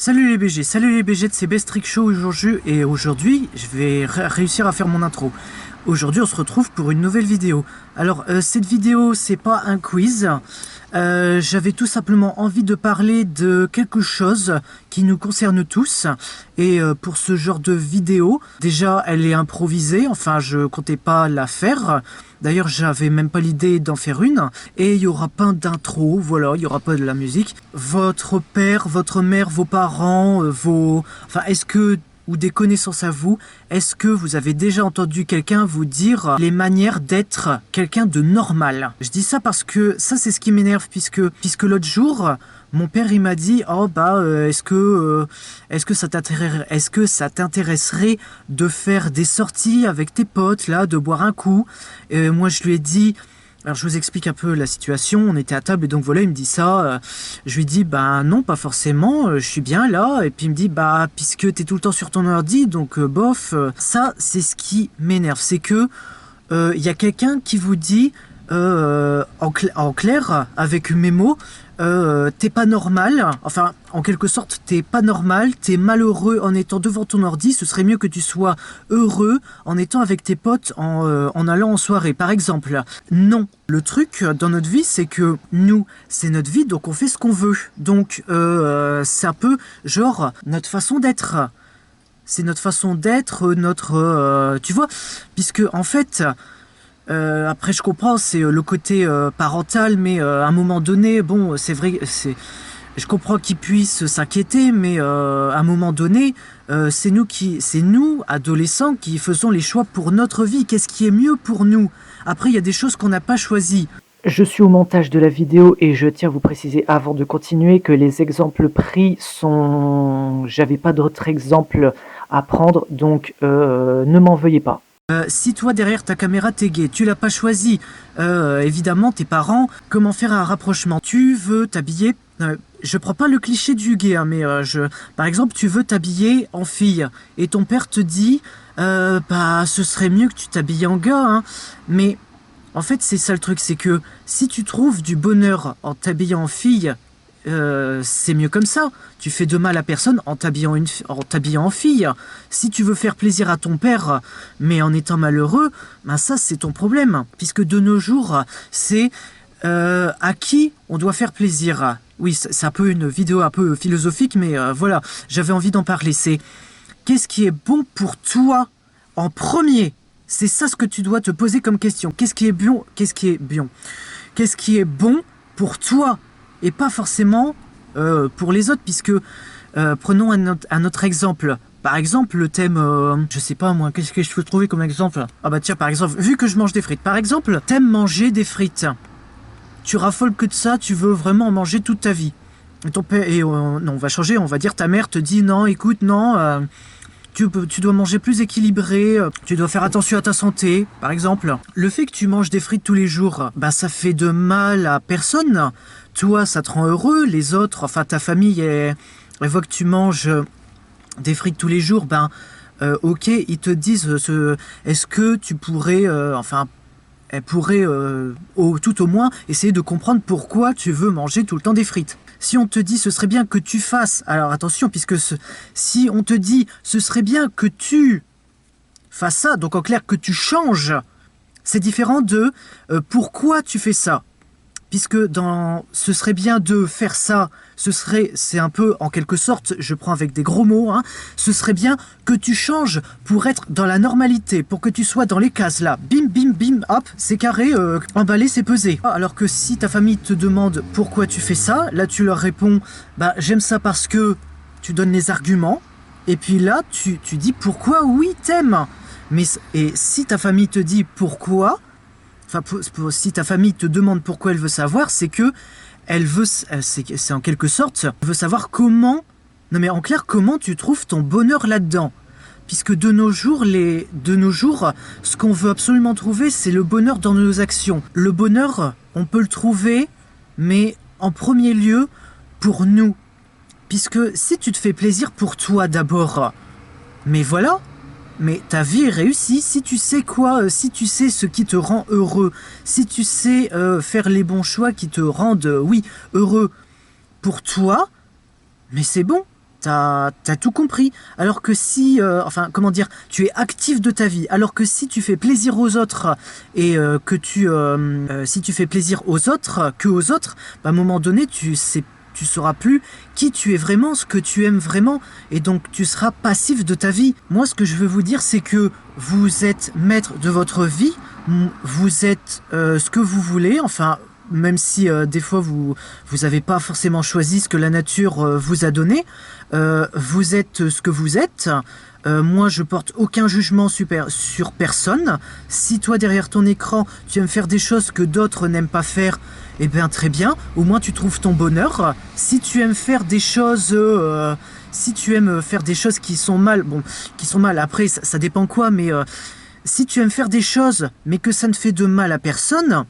Salut les BG de CBS Trick Show aujourd'hui je vais réussir à faire mon intro. Aujourd'hui on se retrouve pour une nouvelle vidéo. Alors cette vidéo c'est pas un quiz, j'avais tout simplement envie de parler de quelque chose qui nous concerne tous. Et pour ce genre de vidéo, déjà elle est improvisée, enfin je comptais pas la faire. D'ailleurs, j'avais même pas l'idée d'en faire une. Et il y aura pas d'intro, voilà, il y aura pas de la musique. Votre père, votre mère, vos parents, Enfin, est-ce que... ou des connaissances à vous, est-ce que vous avez déjà entendu quelqu'un vous dire les manières d'être quelqu'un de normal? Je dis ça parce que ça c'est ce qui m'énerve puisque l'autre jour, mon père il m'a dit est-ce que ça t'intéresserait de faire des sorties avec tes potes là, de boire un coup? Et moi je lui ai dit. Alors je vous explique un peu la situation, on était à table et donc voilà il me dit ça, je lui dis non pas forcément, je suis bien là, et puis il me dit puisque t'es tout le temps sur ton ordi donc bof, ça c'est ce qui m'énerve, c'est que y a quelqu'un qui vous dit en clair avec mes mots, t'es pas normal, enfin en quelque sorte t'es pas normal, t'es malheureux en étant devant ton ordi, ce serait mieux que tu sois heureux en étant avec tes potes en allant en soirée par exemple. Non, le truc dans notre vie c'est que nous c'est notre vie donc on fait ce qu'on veut, donc c'est un peu genre notre façon d'être. C'est notre façon d'être, tu vois, puisque en fait... après je comprends, c'est le côté parental, mais à un moment donné, bon c'est vrai, je comprends qu'ils puissent s'inquiéter, mais à un moment donné, c'est nous adolescents qui faisons les choix pour notre vie. Qu'est-ce qui est mieux pour nous? Après il y a des choses qu'on n'a pas choisies. Je suis au montage de la vidéo et je tiens à vous préciser avant de continuer que les exemples pris sont... J'avais pas d'autres exemples à prendre, donc ne m'en veuillez pas. Si toi derrière ta caméra t'es gay, tu l'as pas choisi, évidemment tes parents, comment faire un rapprochement? Tu veux t'habiller, je prends pas le cliché du gay, hein, mais par exemple tu veux t'habiller en fille, et ton père te dit, ce serait mieux que tu t'habilles en gars, hein. Mais en fait c'est ça le truc, c'est que si tu trouves du bonheur en t'habillant en fille, c'est mieux comme ça. Tu fais de mal à personne en t'habillant en fille. Si tu veux faire plaisir à ton père, mais en étant malheureux, ça c'est ton problème. Puisque de nos jours, c'est à qui on doit faire plaisir. Oui, c'est un peu une vidéo un peu philosophique, mais voilà, j'avais envie d'en parler. C'est qu'est-ce qui est bon pour toi en premier? C'est ça ce que tu dois te poser comme question. Qu'est-ce qui est bon? Qu'est-ce qui est bon pour toi? Et pas forcément pour les autres, puisque prenons un autre exemple. Par exemple, le thème, je sais pas moi, qu'est-ce que je peux trouver comme exemple? Tiens, par exemple, vu que je mange des frites, par exemple, t'aimes manger des frites. Tu raffoles que de ça, tu veux vraiment en manger toute ta vie. Et ton père, non, on va changer, on va dire ta mère te dit non, écoute, non, tu dois manger plus équilibré, tu dois faire attention à ta santé, par exemple. Le fait que tu manges des frites tous les jours, ça fait de mal à personne. Toi, ça te rend heureux, les autres, enfin ta famille, elle voit que tu manges des frites tous les jours, ok, ils te disent, est-ce que tu pourrais, elle pourrait tout au moins essayer de comprendre pourquoi tu veux manger tout le temps des frites. Si on te dit ce serait bien que tu fasses, alors attention, puisque si on te dit ce serait bien que tu fasses ça, donc en clair que tu changes, c'est différent de pourquoi tu fais ça. Puisque ce serait bien de faire ça, c'est un peu en quelque sorte, je prends avec des gros mots, hein, ce serait bien que tu changes pour être dans la normalité, pour que tu sois dans les cases là, bim bim bim, hop, c'est carré, emballé, c'est pesé. Alors que si ta famille te demande pourquoi tu fais ça, là tu leur réponds, j'aime ça parce que tu donnes les arguments, et puis là tu dis pourquoi oui t'aimes. Et si ta famille te dit pourquoi, si ta famille te demande pourquoi elle veut savoir, c'est que elle veut, c'est en quelque sorte, elle veut savoir comment, non mais en clair, comment tu trouves ton bonheur là-dedans. Puisque de nos jours, ce qu'on veut absolument trouver, c'est le bonheur dans nos actions. Le bonheur, on peut le trouver, mais en premier lieu, pour nous. Puisque si tu te fais plaisir pour toi d'abord, mais voilà, mais ta vie est réussie si tu sais si tu sais ce qui te rend heureux, si tu sais faire les bons choix qui te rendent, heureux pour toi, mais c'est bon. t'as tout compris. Alors que si, enfin, comment dire, tu es actif de ta vie. Alors que si tu fais plaisir aux autres et si tu fais plaisir aux autres que aux autres, bah, à un moment donné, tu sauras plus qui tu es vraiment, ce que tu aimes vraiment, et donc tu seras passif de ta vie. Moi, ce que je veux vous dire, c'est que vous êtes maître de votre vie, vous êtes ce que vous voulez, enfin, même si des fois vous avez pas forcément choisi ce que la nature vous a donné, vous êtes ce que vous êtes. Moi, je porte aucun jugement sur personne. Si toi, derrière ton écran, tu aimes faire des choses que d'autres n'aiment pas faire, eh bien, très bien. Au moins, tu trouves ton bonheur. Si tu aimes faire des choses, qui sont mal, après, ça dépend quoi, mais si tu aimes faire des choses, mais que ça ne fait de mal à personne,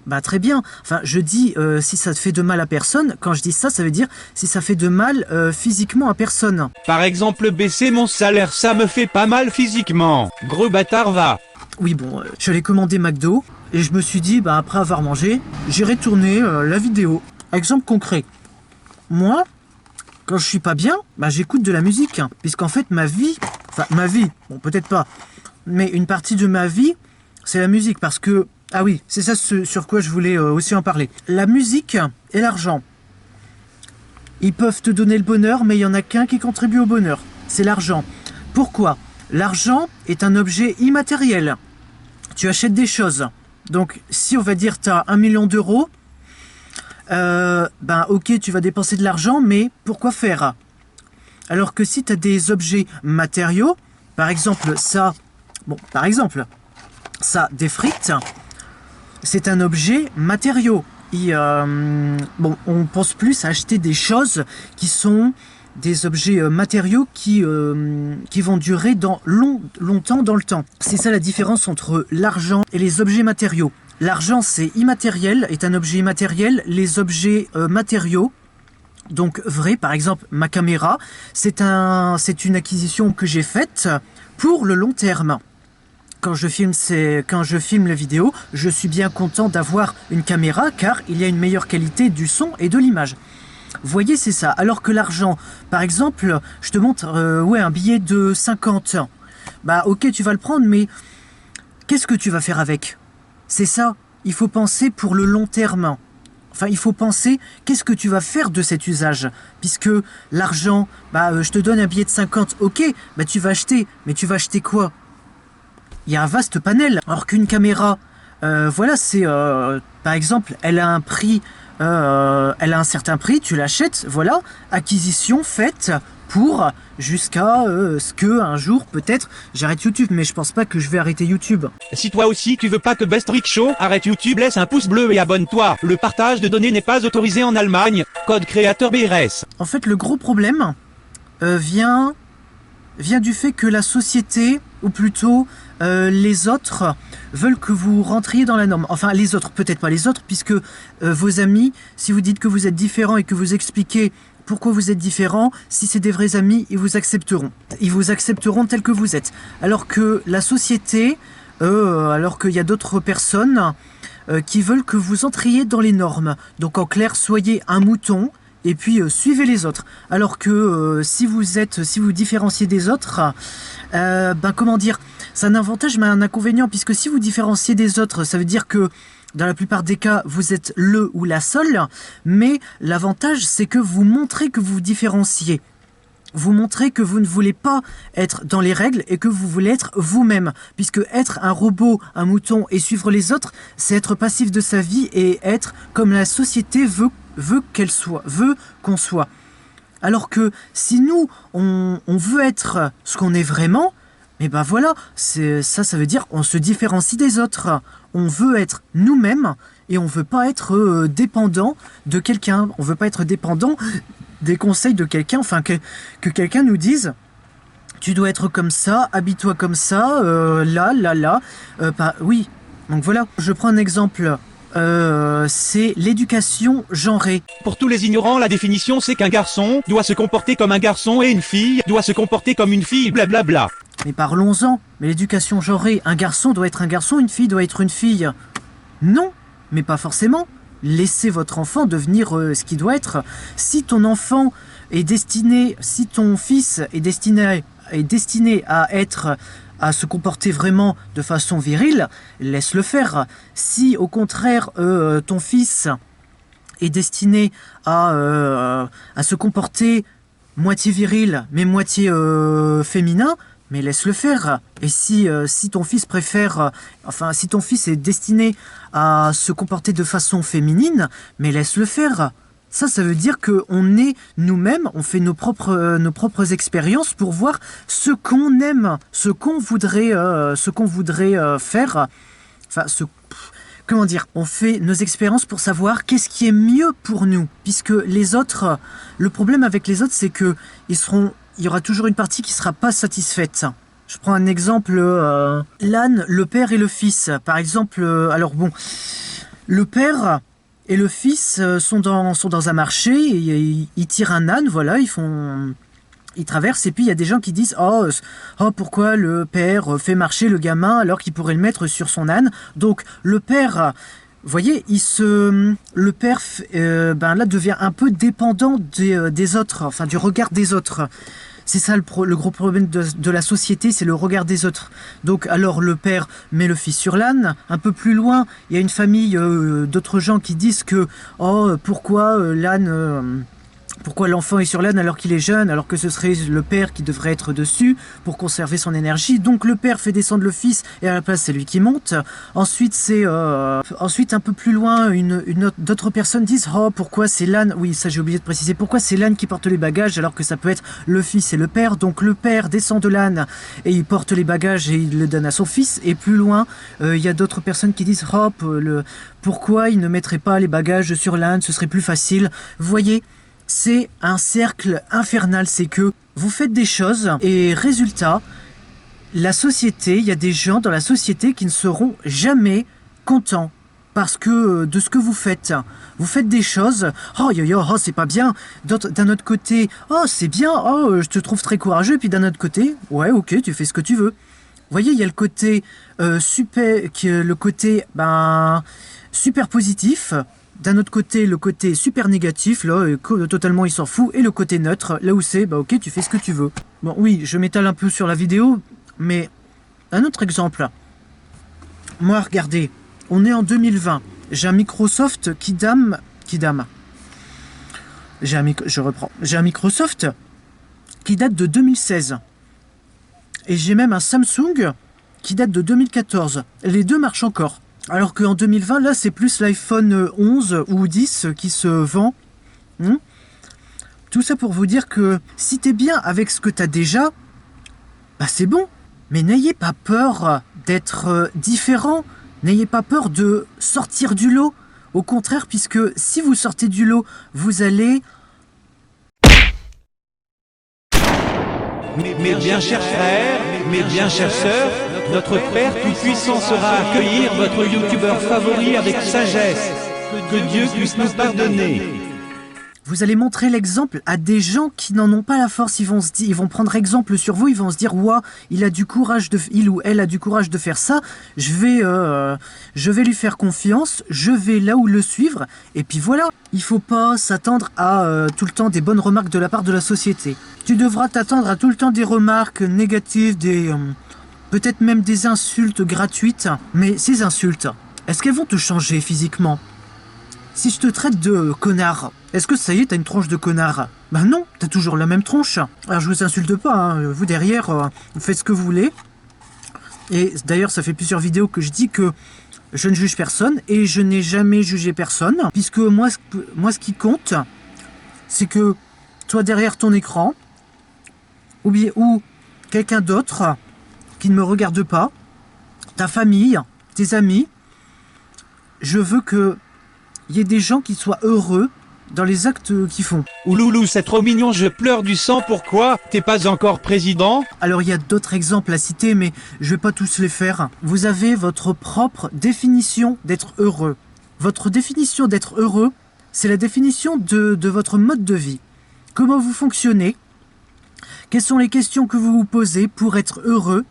bah très bien. Enfin, je dis si ça te fait de mal à personne. Quand je dis ça, ça veut dire si ça fait de mal physiquement à personne. Par exemple, baisser mon salaire, ça me fait pas mal physiquement. Gros bâtard va. Oui, bon, j'allais commander McDo et je me suis dit, bah après avoir mangé, j'irai tourner la vidéo. Exemple concret. Moi, quand je suis pas bien, bah j'écoute de la musique, puisqu'en fait ma vie, bon peut-être pas, mais une partie de ma vie, c'est la musique, parce que ah oui, c'est ça sur quoi je voulais aussi en parler. La musique et l'argent. Ils peuvent te donner le bonheur, mais il n'y en a qu'un qui contribue au bonheur. C'est l'argent. Pourquoi ? L'argent est un objet immatériel. Tu achètes des choses. Donc, si on va dire tu as 1 million d'euros, ben ok, tu vas dépenser de l'argent, mais pourquoi faire ? Alors que si tu as des objets matériaux, par exemple, ça, des frites, c'est un objet matériau. On pense plus à acheter des choses qui sont des objets matériaux qui vont durer longtemps dans le temps. C'est ça la différence entre l'argent et les objets matériaux. L'argent, c'est immatériel, est un objet immatériel. Les objets matériaux, donc vrai, par exemple ma caméra, c'est une acquisition que j'ai faite pour le long terme. Quand je filme la vidéo, je suis bien content d'avoir une caméra car il y a une meilleure qualité du son et de l'image. Vous voyez, c'est ça. Alors que l'argent, par exemple, je te montre un billet de 50. Bah ok, tu vas le prendre, mais qu'est-ce que tu vas faire avec ? C'est ça. Il faut penser pour le long terme. Enfin, il faut penser qu'est-ce que tu vas faire de cet usage. Puisque l'argent, je te donne un billet de 50, ok, tu vas acheter. Mais tu vas acheter quoi ? Il y a un vaste panel. Alors qu'une caméra, par exemple, elle a un prix, elle a un certain prix, tu l'achètes, voilà, acquisition faite pour jusqu'à ce que un jour peut-être j'arrête YouTube, mais je pense pas que je vais arrêter YouTube. Si toi aussi tu veux pas que Best Rick Show arrête YouTube, laisse un pouce bleu et abonne-toi. Le partage de données n'est pas autorisé en Allemagne. Code créateur BRS. En fait, le gros problème vient du fait que la société, ou plutôt les autres, veulent que vous rentriez dans la norme. Enfin, les autres, peut-être pas les autres, puisque vos amis, si vous dites que vous êtes différent et que vous expliquez pourquoi vous êtes différent, si c'est des vrais amis, ils vous accepteront. Ils vous accepteront tel que vous êtes. Alors que la société, alors qu'il y a d'autres personnes qui veulent que vous entriez dans les normes. Donc en clair, soyez un mouton, et puis suivez les autres. Alors que si vous différenciez des autres, c'est un avantage mais un inconvénient, puisque si vous différenciez des autres, ça veut dire que dans la plupart des cas, vous êtes le ou la seule, mais l'avantage, c'est que vous montrez que vous vous différenciez. Vous montrez que vous ne voulez pas être dans les règles et que vous voulez être vous-même. Puisque être un robot, un mouton et suivre les autres, c'est être passif de sa vie et être comme la société veut qu'on soit. Alors que si nous, on veut être ce qu'on est vraiment, ça veut dire on se différencie des autres. On veut être nous-mêmes et on veut pas être dépendant de quelqu'un. On veut pas être dépendant des conseils de quelqu'un, enfin que quelqu'un nous dise tu dois être comme ça, habille-toi comme ça, oui. Donc voilà, je prends un exemple. C'est l'éducation genrée. Pour tous les ignorants, la définition c'est qu'un garçon doit se comporter comme un garçon et une fille doit se comporter comme une fille, blablabla. Mais parlons-en. Mais l'éducation genrée, un garçon doit être un garçon, une fille doit être une fille. Non, mais pas forcément. Laissez votre enfant devenir ce qu'il doit être. Si ton enfant est destiné, si ton fils est destiné à se comporter vraiment de façon virile, laisse-le faire. Si au contraire ton fils est destiné à se comporter moitié viril mais moitié féminin, mais laisse-le faire. Et si ton fils si ton fils est destiné à se comporter de façon féminine, mais laisse-le faire. Ça veut dire qu'on est nous-mêmes, on fait nos propres expériences pour voir ce qu'on aime, ce qu'on voudrait faire. Enfin, comment dire, on fait nos expériences pour savoir qu'est-ce qui est mieux pour nous. Puisque les autres, le problème avec les autres, c'est que il y aura toujours une partie qui sera pas satisfaite. Je prends un exemple, l'âne, le père et le fils. Par exemple, le père et le fils sont dans un marché, et ils tirent un âne, voilà, ils traversent, et puis il y a des gens qui disent oh pourquoi le père fait marcher le gamin alors qu'il pourrait le mettre sur son âne. Donc le père, vous voyez, le père là devient un peu dépendant des autres, enfin du regard des autres. C'est ça le gros problème de la société, c'est le regard des autres. Donc alors le père met le fils sur l'âne. Un peu plus loin, il y a une famille d'autres gens qui disent que pourquoi l'âne... Pourquoi l'enfant est sur l'âne alors qu'il est jeune, alors que ce serait le père qui devrait être dessus pour conserver son énergie. Donc le père fait descendre le fils et à la place c'est lui qui monte. Ensuite ensuite un peu plus loin, d'autres personnes disent pourquoi c'est l'âne. Oui, ça j'ai oublié de préciser. Pourquoi c'est l'âne qui porte les bagages alors que ça peut être le fils et le père. Donc le père descend de l'âne et il porte les bagages et il le donne à son fils. Et plus loin, il y a d'autres personnes qui disent pourquoi il ne mettrait pas les bagages sur l'âne, ce serait plus facile. Vous voyez, c'est un cercle infernal, c'est que vous faites des choses et résultat, il y a des gens dans la société qui ne seront jamais contents parce que de ce que vous faites. Vous faites des choses, c'est pas bien. D'un autre côté, c'est bien, je te trouve très courageux. Et puis d'un autre côté, ouais, ok, tu fais ce que tu veux. Vous voyez, il y a le côté super positif. D'un autre côté, le côté super négatif, là, totalement il s'en fout, et le côté neutre, là où c'est, ok, tu fais ce que tu veux. Bon, oui, je m'étale un peu sur la vidéo, mais un autre exemple. Moi, regardez, on est en 2020, j'ai un Microsoft J'ai un Microsoft qui date de 2016. Et j'ai même un Samsung qui date de 2014. Les deux marchent encore. Alors qu'en 2020, là, c'est plus l'iPhone 11 ou 10 qui se vend. Tout ça pour vous dire que si t'es bien avec ce que t'as déjà, c'est bon. Mais n'ayez pas peur d'être différent. N'ayez pas peur de sortir du lot. Au contraire, puisque si vous sortez du lot, vous allez... Mes bien chers frères, mes bien chères sœurs, notre Père Tout-Puissant saura accueillir votre youtubeur favori avec sagesse. Que Dieu puisse nous pardonner. Vous allez montrer l'exemple à des gens qui n'en ont pas la force. Ils vont prendre exemple sur vous. Ils vont se dire, ouah, il ou elle a du courage de faire ça. Je vais lui faire confiance. Je vais là où le suivre. Et puis voilà. Il faut pas s'attendre à tout le temps des bonnes remarques de la part de la société. Tu devras t'attendre à tout le temps des remarques négatives, peut-être même des insultes gratuites. Mais ces insultes, est-ce qu'elles vont te changer physiquement ? Si je te traite de connard, est-ce que ça y est, t'as une tronche de connard ? Non, t'as toujours la même tronche. Alors je vous insulte pas, vous derrière, vous faites ce que vous voulez. Et d'ailleurs, ça fait plusieurs vidéos que je dis que je ne juge personne et je n'ai jamais jugé personne. Puisque moi ce qui compte, c'est que toi derrière ton écran, ou quelqu'un d'autre qui ne me regarde pas, ta famille, tes amis, je veux que il y ait des gens qui soient heureux dans les actes qu'ils font. Ouloulou, c'est trop mignon, je pleure du sang, pourquoi ? T'es pas encore président ? Alors il y a d'autres exemples à citer, mais je vais pas tous les faire. Vous avez votre propre définition d'être heureux. Votre définition d'être heureux, c'est la définition de votre mode de vie. Comment vous fonctionnez ? Quelles sont les questions que vous vous posez pour être heureux ?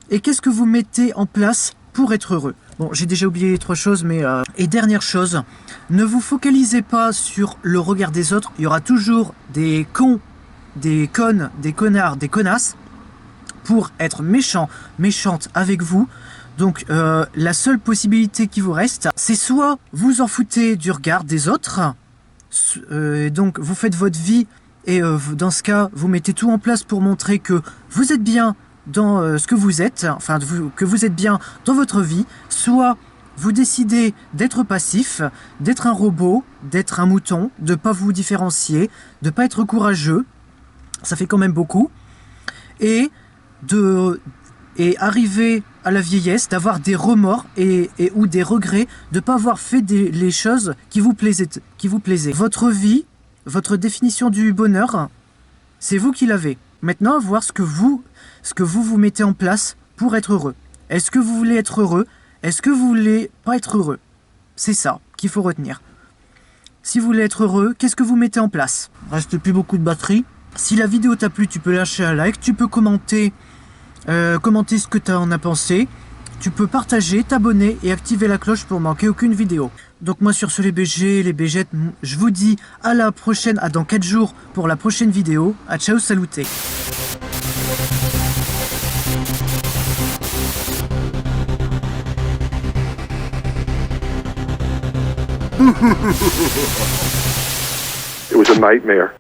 Et qu'est-ce que vous mettez en place pour être heureux ? Bon, j'ai déjà oublié 3 choses, mais... Et dernière chose, ne vous focalisez pas sur le regard des autres. Il y aura toujours des cons, des connes, des connards, des connasses pour être méchants, méchantes avec vous. Donc la seule possibilité qui vous reste, c'est soit vous en foutez du regard des autres, donc vous faites votre vie et dans ce cas, vous mettez tout en place pour montrer que vous êtes bien dans ce que vous êtes, enfin que vous êtes bien dans votre vie, soit vous décidez d'être passif, d'être un robot, d'être un mouton, de ne pas vous différencier, de ne pas être courageux, ça fait quand même beaucoup, et arriver à la vieillesse, d'avoir des remords ou des regrets, de ne pas avoir fait les choses qui vous plaisaient. Votre vie, votre définition du bonheur, c'est vous qui l'avez. Maintenant, voir ce que vous mettez en place pour être heureux. Est-ce que vous voulez être heureux? Est-ce que vous voulez pas être heureux? C'est ça qu'il faut retenir. Si vous voulez être heureux, qu'est-ce que vous mettez en place? Reste plus beaucoup de batterie. Si la vidéo t'a plu, tu peux lâcher un like, tu peux commenter ce que tu en as pensé. Tu peux partager, t'abonner et activer la cloche pour manquer aucune vidéo. Donc moi sur ce les BG, les BG, je vous dis à la prochaine, dans 4 jours pour la prochaine vidéo. À ciao, saluté. It was a nightmare.